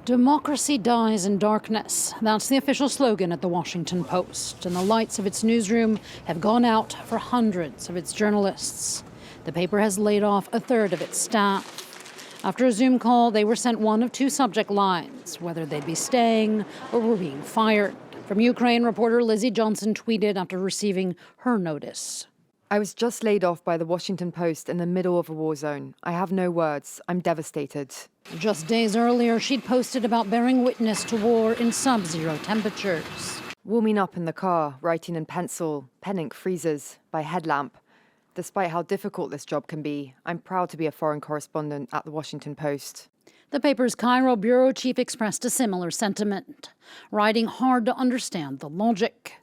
Democracy dies in darkness. That's the official slogan at the Washington Post, and the lights of its newsroom have gone out for hundreds of its journalists. The paper has laid off a third of its staff. After a Zoom call, they were sent one of two subject lines, whether they'd be staying or were being fired. From Ukraine, reporter Lizzie Johnson tweeted after receiving her notice. I was just laid off by the Washington Post in the middle of a war zone. I have no words. I'm devastated. Just days earlier, she'd posted about bearing witness to war in sub-zero temperatures. Warming up in the car, writing in pencil, pen ink freezes, by headlamp. Despite how difficult this job can be, I'm proud to be a foreign correspondent at the Washington Post. The paper's Cairo bureau chief expressed a similar sentiment, writing hard to understand the logic,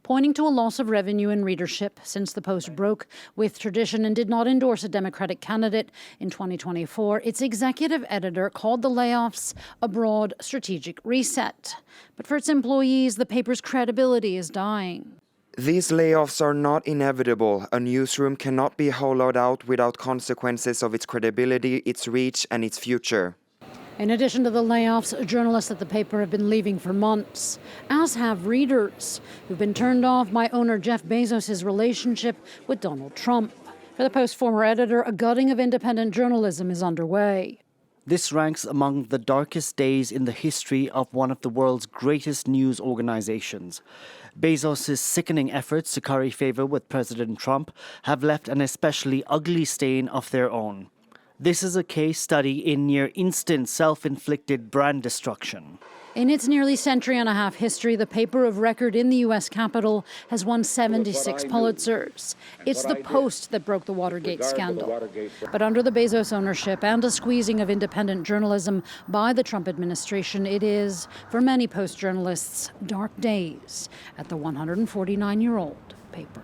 pointing to a loss of revenue and readership since the Post broke with tradition and did not endorse a Democratic candidate in 2024. Its executive editor called the layoffs a broad strategic reset. But for its employees, the paper's credibility is dying. These layoffs are not inevitable. A newsroom cannot be hollowed out without consequences of its credibility, its reach, and its future. In addition to the layoffs, journalists at the paper have been leaving for months, as have readers who've been turned off by owner Jeff Bezos' relationship with Donald Trump. For the Post's former editor, a gutting of independent journalism is underway. This ranks among the darkest days in the history of one of the world's greatest news organizations. Bezos' sickening efforts to curry favor with President Trump have left an especially ugly stain of their own. This is a case study in near-instant self-inflicted brand destruction. In its nearly century-and-a-half history, the paper of record in the U.S. Capitol has won 76 Pulitzers. It's the Post that broke the Watergate scandal. But under the Bezos ownership and a squeezing of independent journalism by the Trump administration, it is, for many Post journalists, dark days at the 149-year-old paper.